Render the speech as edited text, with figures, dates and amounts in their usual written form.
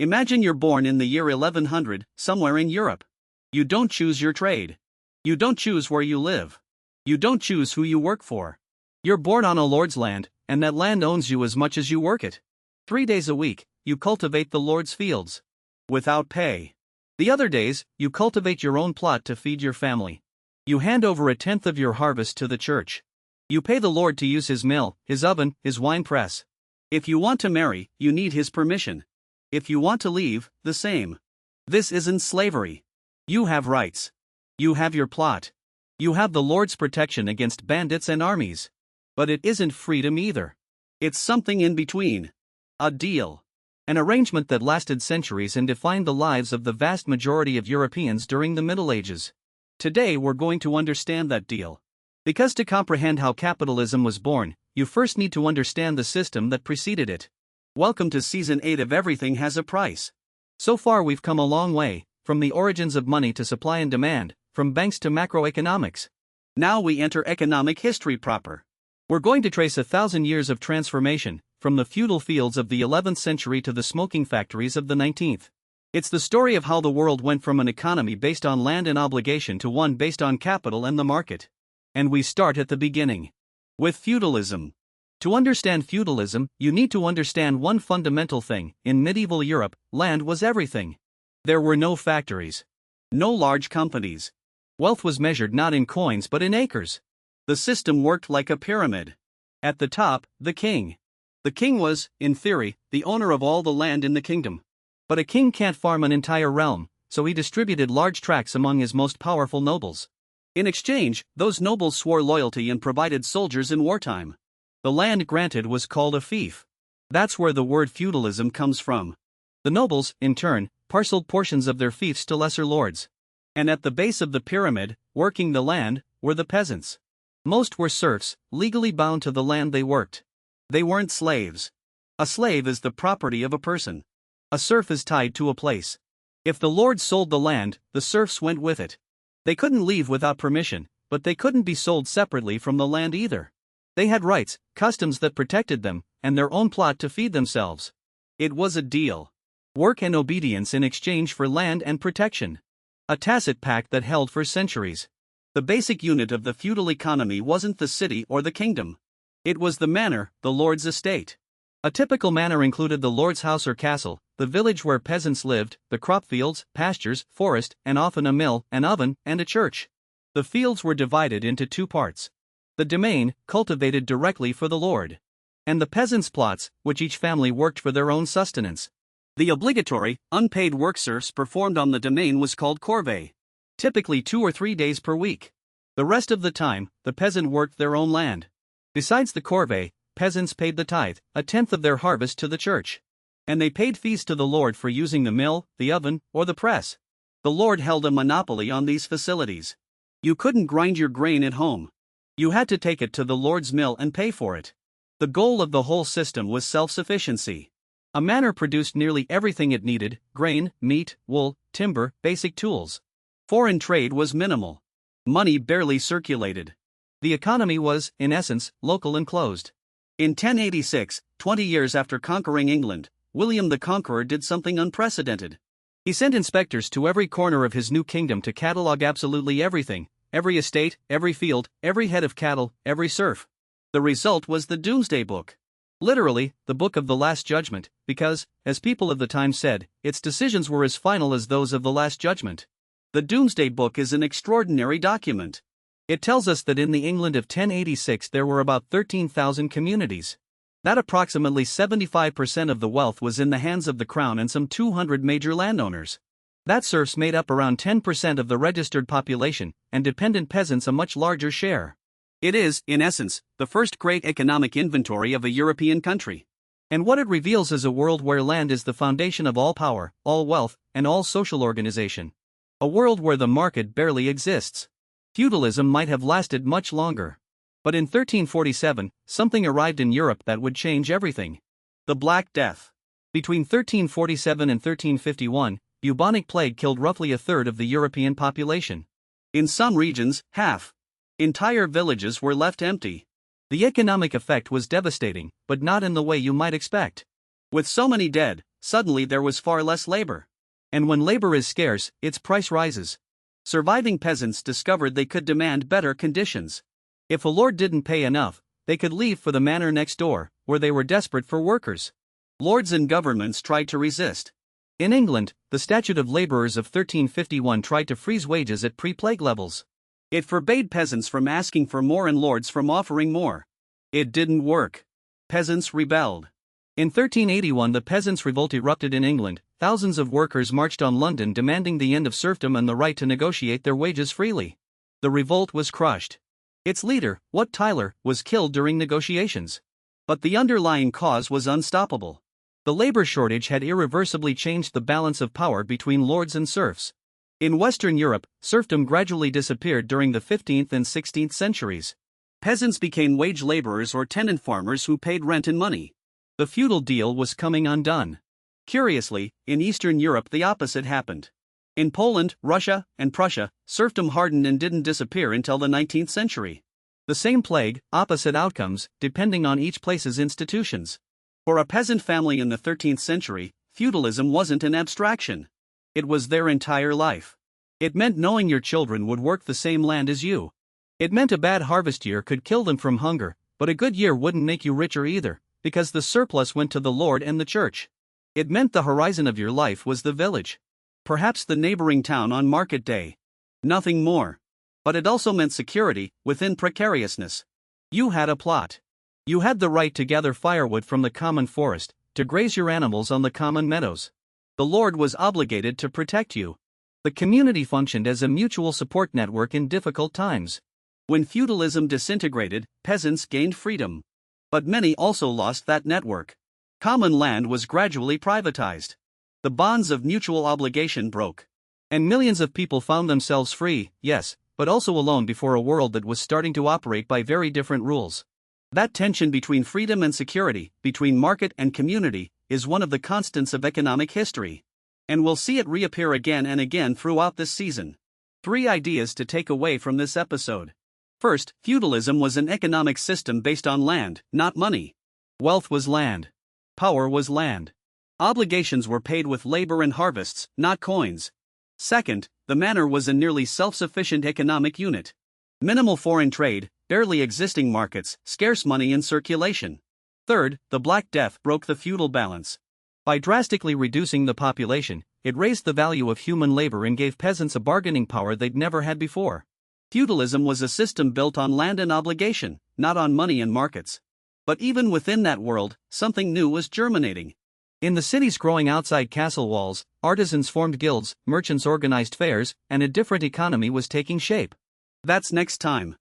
Imagine you're born in the year 1100, somewhere in Europe. You don't choose your trade. You don't choose where you live. You don't choose who you work for. You're born on a lord's land, and that land owns you as much as you work it. 3 days a week, you cultivate the lord's fields. Without pay. The other days, you cultivate your own plot to feed your family. You hand over 1/10 of your harvest to the church. You pay the Lord to use his mill, his oven, his wine press. If you want to marry, you need his permission. If you want to leave, the same. This isn't slavery. You have rights. You have your plot. You have the Lord's protection against bandits and armies. But it isn't freedom either. It's something in between. A deal. An arrangement that lasted centuries and defined the lives of the vast majority of Europeans during the Middle Ages. Today we're going to understand that deal. Because to comprehend how capitalism was born, you first need to understand the system that preceded it. Welcome to Season 8 of Everything Has a Price. So far we've come a long way, from the origins of money to supply and demand, from banks to macroeconomics. Now we enter economic history proper. We're going to trace 1,000 years of transformation, from the feudal fields of the 11th century to the smoking factories of the 19th. It's the story of how the world went from an economy based on land and obligation to one based on capital and the market. And we start at the beginning. With feudalism. To understand feudalism, you need to understand one fundamental thing. In medieval Europe, land was everything. There were no factories. No large companies. Wealth was measured not in coins but in acres. The system worked like a pyramid. At the top, the king. The king was, in theory, the owner of all the land in the kingdom. But a king can't farm an entire realm, so he distributed large tracts among his most powerful nobles. In exchange, those nobles swore loyalty and provided soldiers in wartime. The land granted was called a fief. That's where the word feudalism comes from. The nobles, in turn, parceled portions of their fiefs to lesser lords. And at the base of the pyramid, working the land, were the peasants. Most were serfs, legally bound to the land they worked. They weren't slaves. A slave is the property of a person. A serf is tied to a place. If the lord sold the land, the serfs went with it. They couldn't leave without permission, but they couldn't be sold separately from the land either. They had rights, customs that protected them, and their own plot to feed themselves. It was a deal. Work and obedience in exchange for land and protection. A tacit pact that held for centuries. The basic unit of the feudal economy wasn't the city or the kingdom. It was the manor, the lord's estate. A typical manor included the lord's house or castle, the village where peasants lived, the crop fields, pastures, forest, and often a mill, an oven, and a church. The fields were divided into 2 parts. The demesne, cultivated directly for the lord. And the peasants' plots, which each family worked for their own sustenance. The obligatory, unpaid work serfs performed on the demesne was called corvée. Typically 2 or 3 days per week. The rest of the time, the peasant worked their own land. Besides the corvée, peasants paid the tithe, 1/10 of their harvest, to the church. And they paid fees to the lord for using the mill, the oven, or the press. The lord held a monopoly on these facilities. You couldn't grind your grain at home. You had to take it to the lord's mill and pay for it. The goal of the whole system was self-sufficiency. A manor produced nearly everything it needed: grain, meat, wool, timber, basic tools. Foreign trade was minimal. Money barely circulated. The economy was, in essence, local and closed. In 1086, 20 years after conquering England, William the Conqueror did something unprecedented. He sent inspectors to every corner of his new kingdom to catalogue absolutely everything: every estate, every field, every head of cattle, every serf. The result was the Doomsday Book. Literally, the Book of the Last Judgment, because, as people of the time said, its decisions were as final as those of the Last Judgment. The Doomsday Book is an extraordinary document. It tells us that in the England of 1086 there were about 13,000 communities. That approximately 75% of the wealth was in the hands of the crown and some 200 major landowners. That serfs made up around 10% of the registered population, and dependent peasants a much larger share. It is, in essence, the first great economic inventory of a European country. And what it reveals is a world where land is the foundation of all power, all wealth, and all social organization. A world where the market barely exists. Feudalism might have lasted much longer. But in 1347, something arrived in Europe that would change everything. The Black Death. Between 1347 and 1351, bubonic plague killed roughly 1/3 of the European population. In some regions, half. Entire villages were left empty. The economic effect was devastating, but not in the way you might expect. With so many dead, suddenly there was far less labor. And when labor is scarce, its price rises. Surviving peasants discovered they could demand better conditions. If a lord didn't pay enough, they could leave for the manor next door, where they were desperate for workers. Lords and governments tried to resist. In England, the Statute of Labourers of 1351 tried to freeze wages at pre-plague levels. It forbade peasants from asking for more and lords from offering more. It didn't work. Peasants rebelled. In 1381, the Peasants' Revolt erupted in England. Thousands of workers marched on London demanding the end of serfdom and the right to negotiate their wages freely. The revolt was crushed. Its leader, Wat Tyler, was killed during negotiations. But the underlying cause was unstoppable. The labor shortage had irreversibly changed the balance of power between lords and serfs. In Western Europe, serfdom gradually disappeared during the 15th and 16th centuries. Peasants became wage laborers or tenant farmers who paid rent in money. The feudal deal was coming undone. Curiously, in Eastern Europe the opposite happened. In Poland, Russia, and Prussia, serfdom hardened and didn't disappear until the 19th century. The same plague, opposite outcomes, depending on each place's institutions. For a peasant family in the 13th century, feudalism wasn't an abstraction. It was their entire life. It meant knowing your children would work the same land as you. It meant a bad harvest year could kill them from hunger, but a good year wouldn't make you richer either, because the surplus went to the Lord and the church. It meant the horizon of your life was the village. Perhaps the neighboring town on market day. Nothing more. But it also meant security, within precariousness. You had a plot. You had the right to gather firewood from the common forest, to graze your animals on the common meadows. The Lord was obligated to protect you. The community functioned as a mutual support network in difficult times. When feudalism disintegrated, peasants gained freedom. But many also lost that network. Common land was gradually privatized. The bonds of mutual obligation broke. And millions of people found themselves free, yes, but also alone before a world that was starting to operate by very different rules. That tension between freedom and security, between market and community, is one of the constants of economic history. And we'll see it reappear again and again throughout this season. 3 ideas to take away from this episode. First, feudalism was an economic system based on land, not money. Wealth was land. Power was land. Obligations were paid with labor and harvests, not coins. Second, the manor was a nearly self-sufficient economic unit. Minimal foreign trade, barely existing markets, scarce money in circulation. Third, the Black Death broke the feudal balance. By drastically reducing the population, it raised the value of human labor and gave peasants a bargaining power they'd never had before. Feudalism was a system built on land and obligation, not on money and markets. But even within that world, something new was germinating. In the cities growing outside castle walls, artisans formed guilds, merchants organized fairs, and a different economy was taking shape. That's next time.